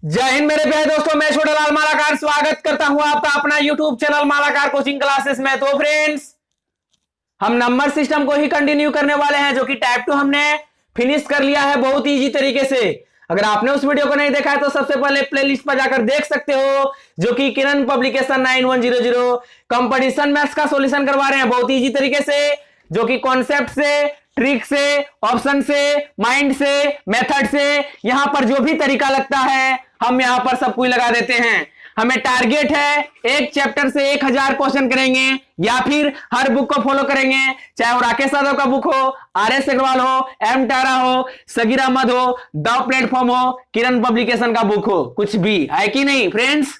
जय हिंद मेरे प्यारे दोस्तों, मैं छोटालाल मालाकार स्वागत करता हूं आपका अपना YouTube channel Malakar coaching classes में। तो फ्रेंड्स, हम नंबर सिस्टम को ही कंटिन्यू करने वाले हैं, जो कि टाइप 2 हमने फिनिश कर लिया है बहुत इजी तरीके से। अगर आपने उस वीडियो को नहीं देखा है तो सबसे पहले प्लेलिस्ट पर जाकर देख सकते हो, जो कि किरण पब्लिकेशन 9100 कंपटीशन मैथ्स का सॉल्यूशन करवा रहे हैं बहुत इजी तरीके से, जो कि कॉन्सेप्ट से, ट्रिक से, ऑप्शन से, माइंड से, मेथड से, यहां पर जो भी तरीका लगता है हम यहां पर सब कुछ लगा देते हैं। हमें टारगेट है एक चैप्टर से 1000 क्वेश्चन करेंगे, या फिर हर बुक को फॉलो करेंगे, चाहे वो राकेश यादव का बुक हो, आर.एस. अग्रवाल हो, एम टारा हो, सगीर अहमद हो, द प्लेटफॉर्म हो, किरण पब्लिकेशन का बुक हो, कुछ भी है कि नहीं फ्रेंड्स।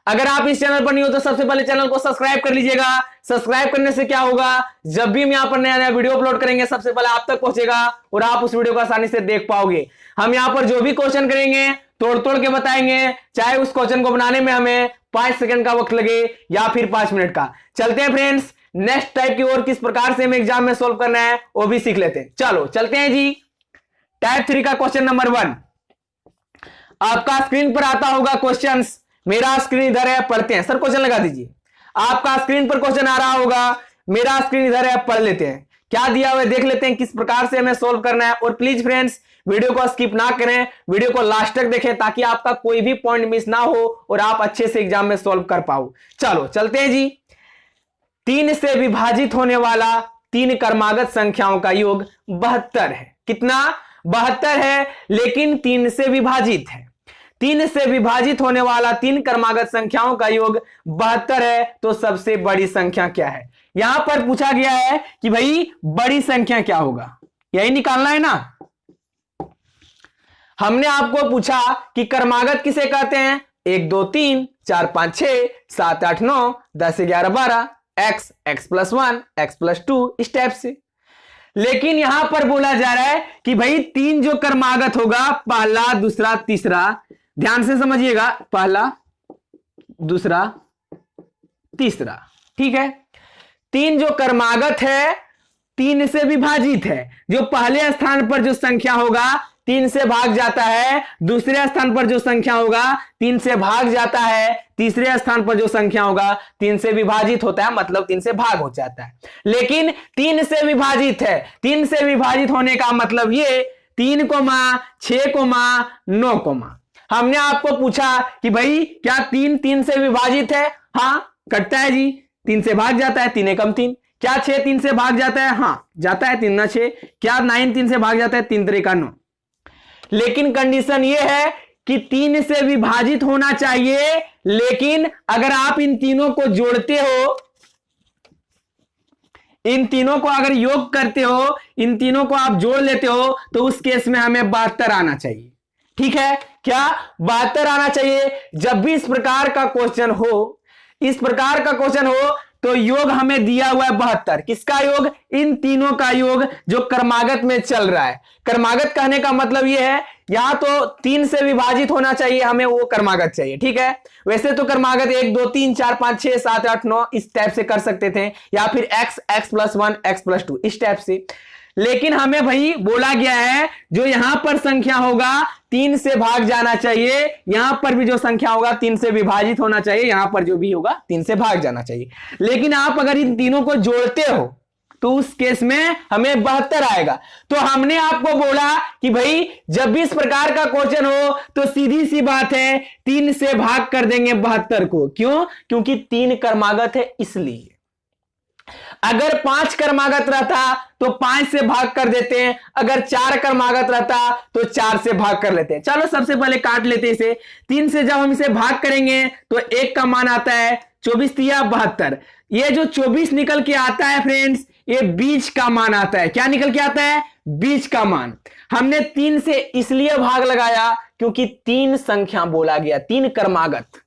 अगर आप इस चैनल पर नहीं हो तो सबसे पहले चैनल को सब्सक्राइब कर लीजिएगा। सब्सक्राइब करने से क्या होगा, जब भी हम यहाँ पर नया नया वीडियो अपलोड करेंगे सबसे पहले आप तक पहुंचेगा और आप उस वीडियो को आसानी से देख पाओगे। हम यहाँ पर जो भी क्वेश्चन करेंगे तोड़ तोड़ के बताएंगे, चाहे उस क्वेश्चन को बनाने में हमें 5 सेकंड का वक्त लगे या फिर 5 मिनट का। चलते हैं फ्रेंड्स, नेक्स्ट टाइप की और किस प्रकार से हमें एग्जाम में सोल्व करना है वो भी सीख लेते हैं। चलो चलते हैं जी। टाइप 3 का क्वेश्चन नंबर 1 आपका स्क्रीन पर आता होगा क्वेश्चन। मेरा स्क्रीन इधर है, पढ़ते हैं। सर क्वेश्चन लगा दीजिए। आपका स्क्रीन पर क्वेश्चन आ रहा होगा, मेरा स्क्रीन इधर है, पढ़ लेते हैं क्या दिया हुआ है, देख लेते हैं किस प्रकार से हमें सोल्व करना है। और प्लीज फ्रेंड्स, वीडियो को स्किप ना करें, वीडियो को लास्ट तक देखें ताकि आपका कोई भी पॉइंट मिस ना हो और आप अच्छे से एग्जाम में सोल्व कर पाओ। चलो चलते हैं जी। 3 से विभाजित होने वाला 3 क्रमागत संख्याओं का योग 72 है। कितना? 72 है, लेकिन 3 से विभाजित है। 3 से विभाजित होने वाला 3 क्रमागत संख्याओं का योग 72 है, तो सबसे बड़ी संख्या क्या है? यहां पर पूछा गया है कि भाई बड़ी संख्या क्या होगा, यही निकालना है ना। हमने आपको पूछा कि क्रमागत किसे कहते हैं? 1 2 3 4 5 6 7 8 9 10 11 12 x x+1 x+2 इस टाइप से। लेकिन यहां पर बोला जा रहा है कि भाई 3 जो क्रमागत होगा, पहला, दूसरा, तीसरा, ध्यान से समझिएगा, पहला, दूसरा, तीसरा, ठीक है। 3 जो क्रमागत है 3 से विभाजित है। जो पहले स्थान पर जो संख्या होगा 3 से भाग जाता है, दूसरे स्थान पर जो संख्या होगा 3 से भाग जाता है, तीसरे स्थान पर जो संख्या होगा 3 से विभाजित होता है, मतलब 3 से भाग हो जाता है। लेकिन 3 से विभाजित है, 3 से विभाजित होने का मतलब ये 3, 6, 9। हमने आपको पूछा कि भाई क्या 3 से विभाजित है? हाँ, कटता है जी, 3 से भाग जाता है, 3 एकम 3। क्या 6 3 से भाग जाता है? हाँ जाता है, 3 9 6। क्या 9 3 से भाग जाता है? 3 3 9। लेकिन कंडीशन यह है कि 3 से विभाजित होना चाहिए, लेकिन अगर आप इन तीनों को जोड़ते हो, इन तीनों को अगर योग करते हो, इन तीनों को आप जोड़ लेते हो, तो उस केस में हमें 72 आना चाहिए। ठीक है, क्या 72 आना चाहिए? जब भी इस प्रकार का क्वेश्चन हो, इस प्रकार का क्वेश्चन हो, तो योग हमें दिया हुआ है 72। किसका योग? इन तीनों का योग जो क्रमागत में चल रहा है। क्रमागत कहने का मतलब यह है, यहां तो 3 से विभाजित होना चाहिए, हमें वो क्रमागत चाहिए। ठीक है, वैसे तो क्रमागत 1 2 3 4 5 6 7 8 9 इस टाइप से कर सकते थे, या फिर x x+1 x+2 इस टाइप से। लेकिन हमें भाई बोला गया है जो यहां पर संख्या होगा 3 से भाग जाना चाहिए, यहां पर भी जो संख्या होगा 3 से विभाजित होना चाहिए, यहां पर जो भी होगा 3 से भाग जाना चाहिए। लेकिन आप अगर इन तीनों को जोड़ते हो तो उस केस में हमें 72 आएगा। तो हमने आपको बोला कि भाई जब भी इस प्रकार का क्वेश्चन हो तो सीधी सी बात है 3 से भाग कर देंगे 72 को। क्यों? क्योंकि 3 क्रमागत है इसलिए। अगर 5 क्रमागत रहता तो 5 से भाग कर देते हैं, अगर 4 क्रमागत रहता तो 4 से भाग कर लेते हैं। चलो सबसे पहले काट लेते हैं इसे। 3 से जब हम इसे भाग करेंगे तो 1 का मान आता है 24 तिया 72। ये जो 24 निकल के आता है फ्रेंड्स, ये बीच का मान आता है। क्या निकल के आता है? बीच का मान। हमने 3 से इसलिए भाग लगाया क्योंकि 3 संख्या बोला गया, 3 क्रमागत।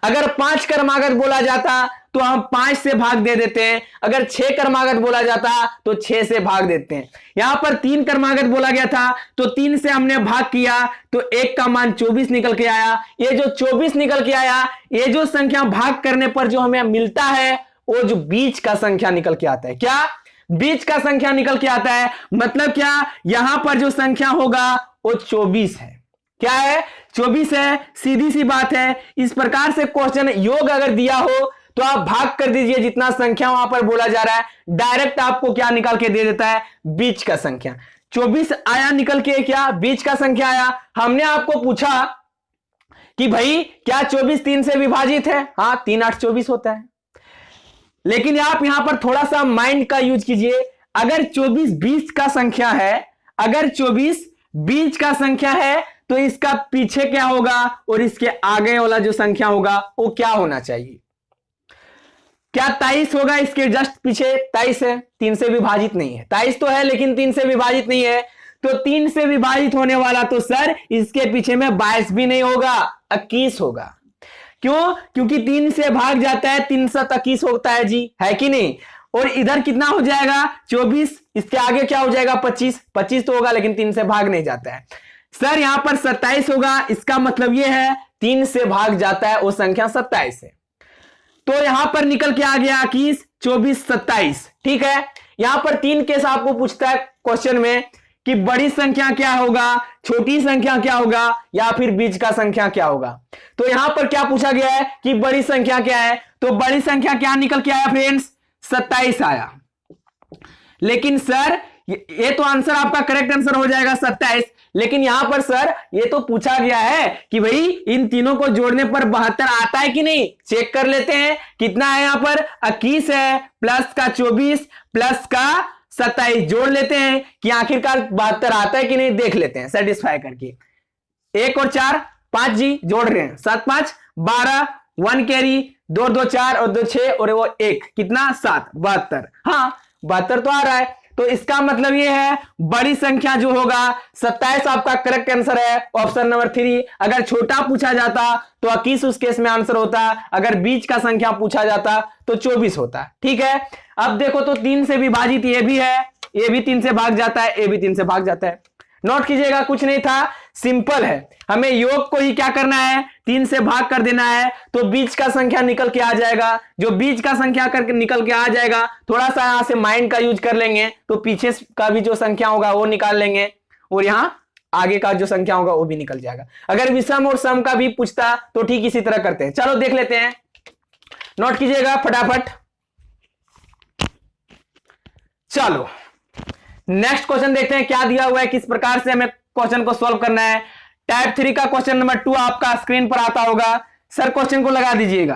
अगर 5 क्रमागत बोला जाता तो हम 5 से भाग दे देते हैं, अगर 6 क्रमागत बोला जाता तो 6 से भाग देते हैं। यहां पर 3 क्रमागत बोला गया था तो 3 से हमने भाग किया तो 1 का मान 24 निकल के आया। ये जो 24 निकल के आया, ये जो संख्या भाग करने पर जो हमें मिलता है वो जो बीच का संख्या निकल के आता है। क्या? बीच का संख्या निकल के आता है। मतलब क्या? यहां पर जो संख्या होगा वो 24 है। क्या है? 24 है, सीधी सी बात है। इस प्रकार से क्वेश्चन योग अगर दिया हो तो आप भाग कर दीजिए, जितना संख्या वहां पर बोला जा रहा है डायरेक्ट आपको क्या निकाल के दे देता है? बीच का संख्या। 24 आया निकल के, क्या बीच का संख्या आया। हमने आपको पूछा कि भाई क्या 24 3 से विभाजित है? हाँ, 3 8 24 होता है। लेकिन आप यहां पर थोड़ा सा माइंड का यूज कीजिए। अगर 24 बीच का संख्या है, अगर 24 बीच का संख्या है तो इसका पीछे क्या होगा और इसके आगे वाला जो संख्या होगा वो क्या होना चाहिए? क्या 23 होगा? इसके जस्ट पीछे 23 है, 3 से विभाजित नहीं है। 23 तो है लेकिन 3 से विभाजित नहीं है, तो 3 से विभाजित होने वाला तो सर इसके पीछे में 22 भी नहीं होगा, 21 होगा। क्यों? क्योंकि 3 से भाग जाता है, 3 7 21 होता है जी, है कि नहीं? और इधर कितना हो जाएगा? 24, इसके आगे क्या हो जाएगा? 25। 25 तो होगा लेकिन 3 से भाग नहीं जाता है। सर यहां पर 27 होगा, इसका मतलब यह है 3 से भाग जाता है, वो संख्या 27 है। तो यहां पर निकल के आ गया 21, 24, 27। ठीक है, यहां पर 3 केस आपको पूछता है क्वेश्चन में कि बड़ी संख्या क्या होगा, छोटी संख्या क्या होगा, या फिर बीच का संख्या क्या होगा। तो यहां पर क्या पूछा गया है कि बड़ी संख्या क्या है, तो बड़ी संख्या क्या निकल के आया फ्रेंड्स? 27 आया। लेकिन सर ये तो आंसर आपका करेक्ट आंसर हो जाएगा 27, लेकिन यहां पर सर ये तो पूछा गया है कि भाई इन तीनों को जोड़ने पर 72 आता है कि नहीं, चेक कर लेते हैं। कितना है यहां पर? 21 है, प्लस का 24 प्लस का 27 जोड़ लेते हैं कि आखिरकार 72 आता है कि नहीं, देख लेते हैं सेटिस्फाई करके। 1 और 4 5 जी, जोड़ रहे हैं, 7 5 12, 1 कैरी, 2 2 4 और 2 6 और वो 1, कितना? 7, 72। हाँ 72 तो आ रहा है, तो इसका मतलब ये है बड़ी संख्या जो होगा 27 आपका करेक्ट आंसर है, ऑप्शन नंबर 3। अगर छोटा पूछा जाता तो 21 उस केस में आंसर होता, अगर बीच का संख्या पूछा जाता तो 24 होता। ठीक है, अब देखो तो 3 से विभाजित ये भी है, ये भी 3 से भाग जाता है, ये भी 3 से भाग जाता है। नोट कीजिएगा, कुछ नहीं था, सिंपल है। हमें योग को ही क्या करना है? 3 से भाग कर देना है, तो बीच का संख्या निकल के आ जाएगा। जो बीच का संख्या करके निकल के आ जाएगा, थोड़ा सा यहां से माइंड का यूज कर लेंगे तो पीछे का भी जो संख्या होगा वो निकाल लेंगे, और यहां आगे का जो संख्या होगा वो भी निकल जाएगा। अगर विषम और सम का भी पूछता तो ठीक इसी तरह करते हैं। चलो देख लेते हैं, नोट कीजिएगा फटाफट। चलो नेक्स्ट क्वेश्चन देखते हैं क्या दिया हुआ है, किस प्रकार से हमें क्वेश्चन को सॉल्व करना है। टाइप 3 का क्वेश्चन नंबर 2 आपका स्क्रीन पर आता होगा। सर क्वेश्चन को लगा दीजिएगा।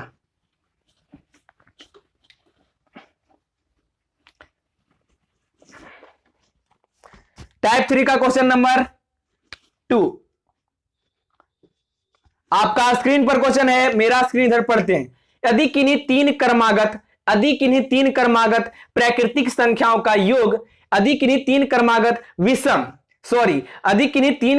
टाइप 3 का क्वेश्चन नंबर 2 आपका स्क्रीन पर क्वेश्चन है, मेरा स्क्रीन इधर पढ़ते हैं। यदि किन्हीं तीन क्रमागत प्राकृतिक संख्याओं का योग अधिक किन्हीं तीन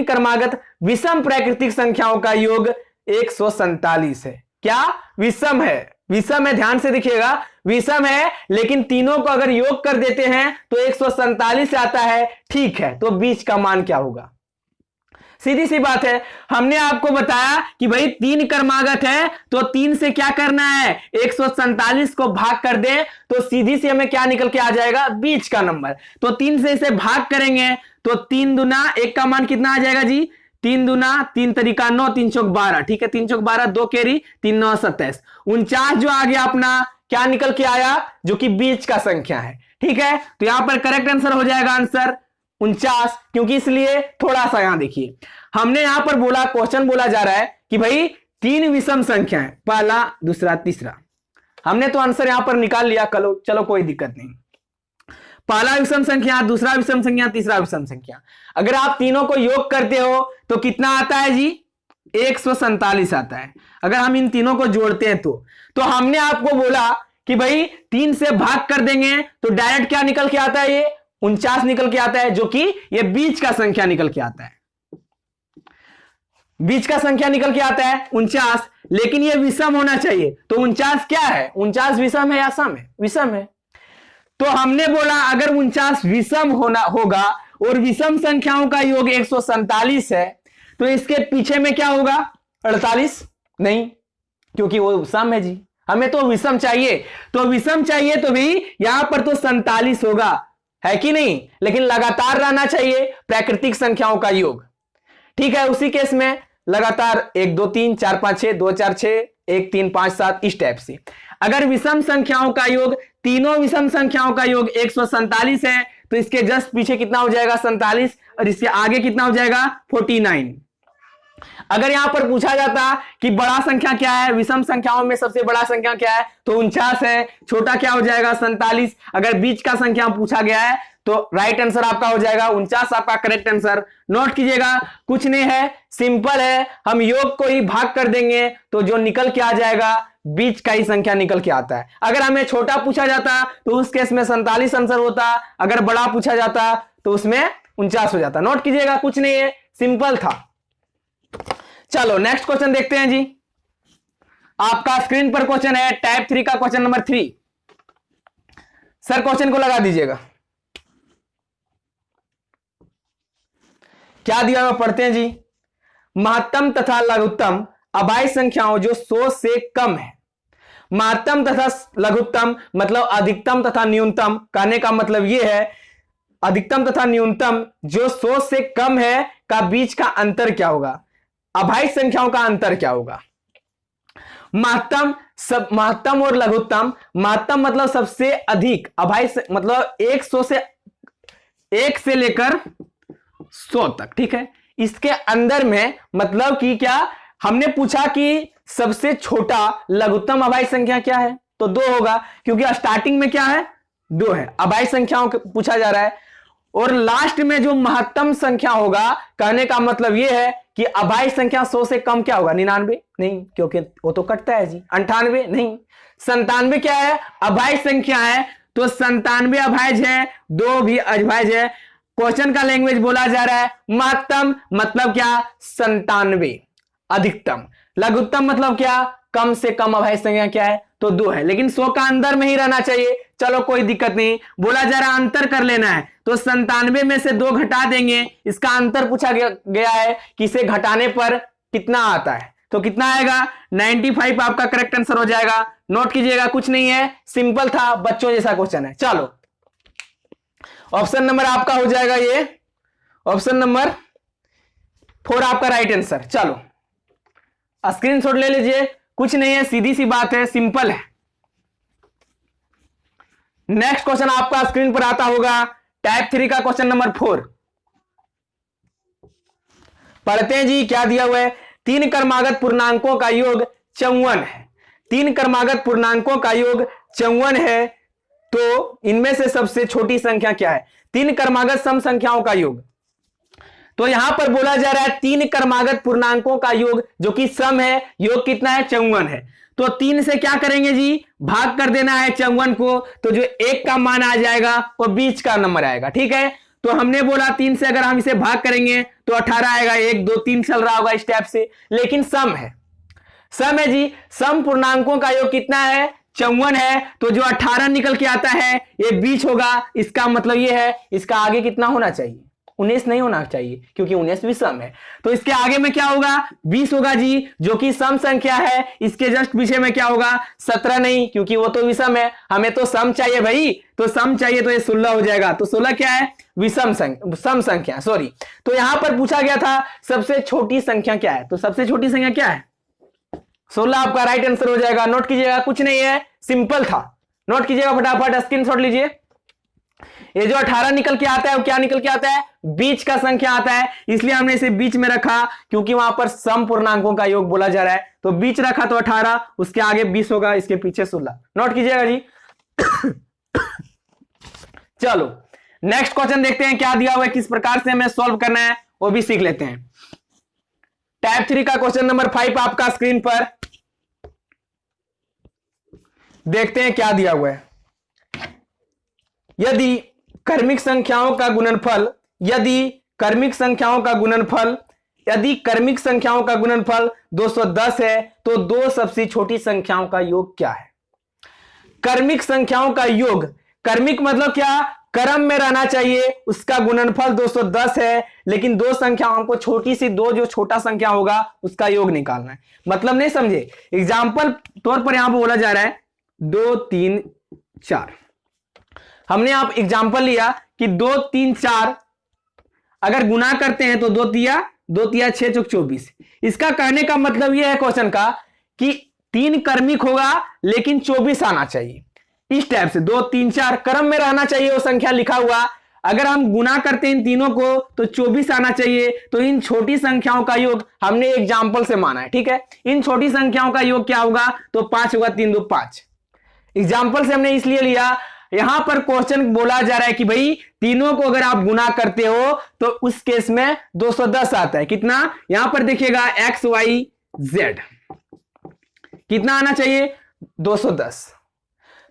क्रमागत विषम प्राकृतिक संख्याओं का योग 147 है। क्या? विषम है, विषम है, ध्यान से देखिएगा, विषम है, लेकिन तीनों को अगर योग कर देते हैं तो 147 आता है। ठीक है, तो बीच का मान क्या होगा? सीधी सी बात है, हमने आपको बताया कि भाई 3 क्रमागत है तो 3 से क्या करना है? 147 को भाग कर दें तो सीधी से हमें क्या निकल के आ जाएगा? बीच का नंबर। तो 3 से इसे भाग करेंगे तो 3 दूना 1 का मान कितना आ जाएगा जी? 3 दूना 3 तरीका 9, 3 चौक 12। ठीक है, 3 चौक 12, 2 कैरी, 3 9 27। 49 जो आ गया अपना, क्या निकल के आया? जो कि बीच का संख्या है। ठीक है, तो यहां पर करेक्ट आंसर हो जाएगा आंसर 49। क्योंकि इसलिए थोड़ा सा यहां देखिए, हमने यहां पर बोला, क्वेश्चन बोला जा रहा है कि भाई 3 विषम संख्या है, पहला दूसरा तीसरा। हमने तो आंसर यहां पर निकाल लिया, चलो कोई दिक्कत नहीं। पहला विषम संख्या, दूसरा विषम संख्या, तीसरा विषम संख्या, अगर आप तीनों को योग करते हो तो कितना आता है जी? 147 आता है। अगर हम इन तीनों को जोड़ते हैं तो हमने आपको बोला कि भाई 3 से भाग कर देंगे तो डायरेक्ट क्या निकल के आता है? ये 49 निकल के आता है, जो कि ये बीच का संख्या निकल के आता है। बीच का संख्या निकल के आता है 49, लेकिन ये विषम होना चाहिए। तो 49 क्या है? 49 विषम है या सम है? विषम है। तो हमने बोला अगर 49 विषम होगा और विषम संख्याओं का योग 147 है तो इसके पीछे में क्या होगा? 48 नहीं, क्योंकि वो सम है जी, हमें तो विषम चाहिए। तो विषम चाहिए तो भी यहां पर तो 47 होगा, है कि नहीं? लेकिन लगातार रहना चाहिए प्राकृतिक संख्याओं का योग। ठीक है, उसी केस में लगातार 1 2 3 4 5 6 2 4 6 1 3 5 7 इस टाइप से। अगर विषम संख्याओं का योग, तीनों विषम संख्याओं का योग 147 है तो इसके जस्ट पीछे कितना हो जाएगा 47 और इसके आगे कितना हो जाएगा 49। अगर यहां पर पूछा जाता कि बड़ा संख्या क्या है, विषम संख्याओं में सबसे बड़ा संख्या क्या है, तो 49 है, छोटा क्या हो जाएगा 47। अगर बीच का संख्या पूछा गया है तो राइट आंसर आपका हो जाएगा 49, आपका करेक्ट आंसर। नोट कीजिएगा, कुछ नहीं है, सिंपल है, हम योग को ही भाग कर देंगे तो जो निकल के आ जाएगा बीच का ही संख्या निकल के आता है। अगर हमें छोटा पूछा जाता तो उस केस में 47 आंसर होता, अगर बड़ा पूछा जाता तो उसमें 49 हो जाता। नोट कीजिएगा, कुछ नहीं है, सिंपल था। चलो नेक्स्ट क्वेश्चन देखते हैं जी। आपका स्क्रीन पर क्वेश्चन है टाइप 3 का क्वेश्चन नंबर 3। सर क्वेश्चन को लगा दीजिएगा, क्या दिया हुआ पढ़ते हैं जी। महत्तम तथा लघुत्तम अभाज्य संख्याओं जो 100 से कम है। महत्तम तथा लघुत्तम मतलब अधिकतम तथा न्यूनतम, कहने का मतलब यह है अधिकतम तथा न्यूनतम जो 100 से कम है का बीच का अंतर क्या होगा, अभाज्य संख्याओं का अंतर क्या होगा। महत्तम और लघुत्तम, महत्तम मतलब सबसे अधिक, अभाज्य मतलब 1 से लेकर 100 तक, ठीक है। इसके अंदर में मतलब कि क्या, हमने पूछा कि सबसे छोटा लघुत्तम अभाज्य संख्या क्या है, तो 2 होगा, क्योंकि स्टार्टिंग में क्या है 2 है, अभाज्य संख्याओं पूछा जा रहा है। और लास्ट में जो महत्तम संख्या होगा, कहने का मतलब यह है कि अभाज्य संख्या 100 से कम क्या होगा, 99 नहीं, क्योंकि वो तो कटता है जी। 98 नहीं, 97 क्या है अभाज्य संख्या है, तो 97 अभाज्य है, 2 भी अभाज्य है। क्वेश्चन का लैंग्वेज बोला जा रहा है महत्तम मतलब क्या 97, अधिकतम। लघुत्तम मतलब क्या, कम से कम अभाज्य संख्या क्या है, तो 2 है, लेकिन 100 का अंदर में ही रहना चाहिए। चलो कोई दिक्कत नहीं, बोला जा रहा अंतर कर लेना है, तो 97 में से 2 घटा देंगे, इसका अंतर पूछा गया है कि इसे घटाने पर कितना आता है, तो कितना आएगा 95 आपका करेक्ट आंसर हो जाएगा। नोट कीजिएगा, कुछ नहीं है, सिंपल था, बच्चों जैसा क्वेश्चन है। चलो ऑप्शन नंबर आपका हो जाएगा ये, ऑप्शन नंबर 4 आपका राइट आंसर। चलो स्क्रीनशॉट ले लीजिए, कुछ नहीं है, सीधी सी बात है, सिंपल है। नेक्स्ट क्वेश्चन आपका स्क्रीन पर आता होगा टाइप 3 का क्वेश्चन नंबर 4। पढ़ते हैं जी, क्या दिया हुआ है। 3 क्रमागत पूर्णांकों का योग 54 है। 3 क्रमागत पूर्णांकों का योग 54 है, तो इनमें से सबसे छोटी संख्या क्या है। 3 क्रमागत सम संख्याओं का योग, तो यहां पर बोला जा रहा है 3 क्रमागत पूर्णांकों का योग जो कि सम है, योग कितना है 54 है। तो 3 से क्या करेंगे जी, भाग कर देना है 54 को, तो जो 1 का मान आ जाएगा वो बीच का नंबर आएगा, ठीक है। तो हमने बोला 3 से अगर हम इसे भाग करेंगे तो 18 आएगा, 1 2 3 चल रहा होगा इस टाइप से, लेकिन सम है, सम है जी। सम पूर्णांकों का योग कितना है 54 है, तो जो 18 निकल के आता है ये बीच होगा, इसका मतलब ये है इसका आगे कितना होना चाहिए 19 नहीं होना चाहिए, क्योंकि 19 भी सम है, तो इसके आगे में क्या होगा 20 होगा जी, जो कि सम संख्या है। इसके जस्ट पीछे में क्या होगा 17 नहीं, क्योंकि वो तो विषम है, हमें तो सम चाहिए भाई, तो सम चाहिए, तो ये 16 हो जाएगा। तो 16 क्या है विषम संख्या, सम संख्या, सॉरी। तो यहां पर पूछा गया था सबसे छोटी संख्या क्या है, तो सबसे छोटी संख्या क्या है 16, आपका राइट आंसर हो जाएगा। नोट कीजिएगा, कुछ नहीं है, सिंपल था। नोट कीजिएगा फटाफट, स्क्रीनशॉट लीजिए। ये जो 18 निकल के आता है वो क्या निकल के आता है, बीच का संख्या आता है, इसलिए हमने इसे बीच में रखा, क्योंकि वहां पर सम पूर्णांकों का योग बोला जा रहा है, तो बीच रखा तो 18, उसके आगे 20 होगा, इसके पीछे 16। नोट कीजिएगा जी। चलो नेक्स्ट क्वेश्चन देखते हैं क्या दिया हुआ है, किस प्रकार से हमें सॉल्व करना है वो भी सीख लेते हैं। टाइप 3 का क्वेश्चन नंबर 5 आपका स्क्रीन पर, देखते हैं क्या दिया हुआ है। यदि क्रमिक संख्याओं का गुणनफल, यदि क्रमिक संख्याओं का गुणनफल 210 है, तो 2 सबसे छोटी संख्याओं का योग क्या है। क्रमिक संख्याओं का योग, क्रमिक मतलब क्या, क्रम में रहना चाहिए, उसका गुणनफल 210 है, लेकिन 2 संख्याओं को छोटी सी 2 जो छोटा संख्या होगा उसका योग निकालना है। मतलब नहीं समझे, एग्जाम्पल तौर पर यहां पर बोला जा रहा है 2 3 4, हमने आप एग्जाम्पल लिया कि 2 3 4 अगर गुना करते हैं तो 2 तिया 2 तिया 6 चौक 24। इसका कहने का मतलब यह है क्वेश्चन का कि 3 क्रमिक होगा लेकिन 24 आना चाहिए। इस टाइप से 2 3 4 क्रम में रहना चाहिए वो संख्या लिखा हुआ। अगर हम गुना करते हैं इन तीनों को तो 24 आना चाहिए। तो इन छोटी संख्याओं का योग हमने एग्जाम्पल से माना है, ठीक है। इन छोटी संख्याओं का योग क्या होगा, तो 5 होगा, 3 2 5। एग्जाम्पल से हमने इसलिए लिया, यहां पर क्वेश्चन बोला जा रहा है कि भाई तीनों को अगर आप गुना करते हो तो उस केस में 210 आता है। कितना, यहां पर देखिएगा एक्स वाई जेड कितना आना चाहिए, 210।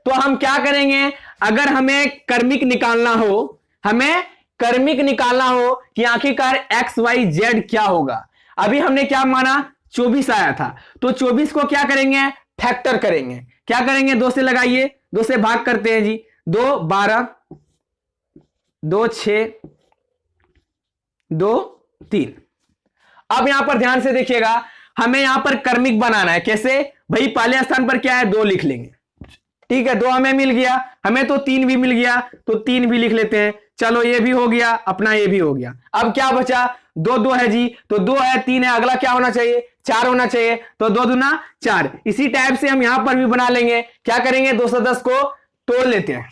तो हम क्या करेंगे, अगर हमें क्रमिक निकालना हो, हमें क्रमिक निकालना हो कि आखिरकार एक्स वाई जेड क्या होगा। अभी हमने क्या माना, 24 आया था, तो 24 को क्या करेंगे, फैक्टर करेंगे। क्या करेंगे, 2 से लगाइए, 2 से भाग करते हैं जी, 2 12, 2 6, 2 3। अब यहां पर ध्यान से देखिएगा, हमें यहां पर क्रमिक बनाना है। कैसे भाई, पहले स्थान पर क्या है, 2 लिख लेंगे, ठीक है। 2 हमें मिल गया, हमें तो 3 भी मिल गया, तो 3 भी लिख लेते हैं। चलो ये भी हो गया अपना, ये भी हो गया। अब क्या बचा, 2 2 है जी, तो 2 है, 3 है, अगला क्या होना चाहिए, 4 होना चाहिए। तो 2 दूना 4। इसी टाइप से हम यहां पर भी बना लेंगे। क्या करेंगे, 210 को तोड़ लेते हैं।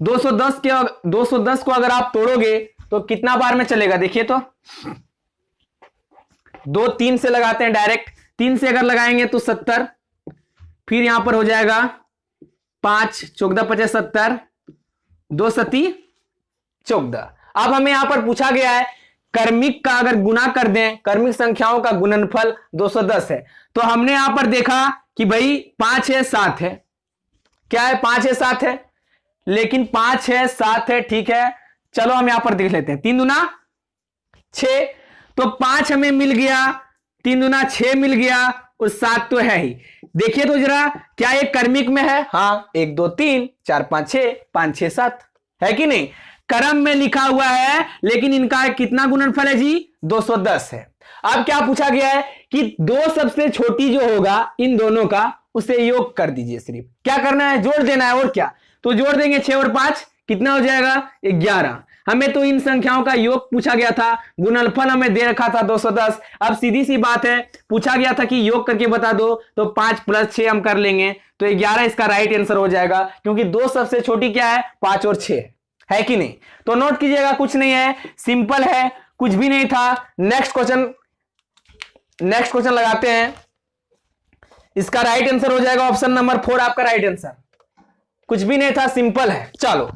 210 को अगर आप तोड़ोगे तो कितना बार में चलेगा, देखिए तो 2 3 से लगाते हैं डायरेक्ट। 3 से अगर लगाएंगे तो 70, फिर यहां पर हो जाएगा 5 14 50 70, 2 सती 14। अब हमें यहां पर पूछा गया है क्रमिक का अगर गुना कर दें, क्रमिक संख्याओं का गुणनफल 210 है। तो हमने यहां पर देखा कि भाई 5 है 7 है, क्या है, 5 है 7 है, लेकिन 5 है 7 है, ठीक है। चलो हम यहां पर देख लेते हैं, 3 दूना 6, तो 5 हमें मिल गया, 3 दूना 6 मिल गया, और 7 तो है ही। देखिए तो जरा, क्या ये क्रमिक में है, हाँ, 1 2 3 4 5 6 5 6 7 है कि नहीं, क्रम में लिखा हुआ है। लेकिन इनका कितना गुणनफल है जी, 210 है। अब क्या पूछा गया है कि 2 सबसे छोटी जो होगा इन दोनों का, उसे योग कर दीजिए। सिर्फ क्या करना है, जोड़ देना है, और क्या। तो जोड़ देंगे 6 और 5, कितना हो जाएगा, 11। हमें तो इन संख्याओं का योग पूछा गया था, गुणनफल हमें दे रखा था 210। अब सीधी सी बात है, पूछा गया था कि योग करके बता दो, तो 5 + 6 हम कर लेंगे, तो 11 इसका राइट आंसर हो जाएगा। क्योंकि 2 सबसे छोटी क्या है, 5 और 6 है कि नहीं। तो नोट कीजिएगा, कुछ नहीं है, सिंपल है, कुछ भी नहीं था। नेक्स्ट क्वेश्चन लगाते हैं। इसका राइट आंसर हो जाएगा ऑप्शन नंबर 4, आपका राइट आंसर। कुछ भी नहीं था, सिंपल है। चलो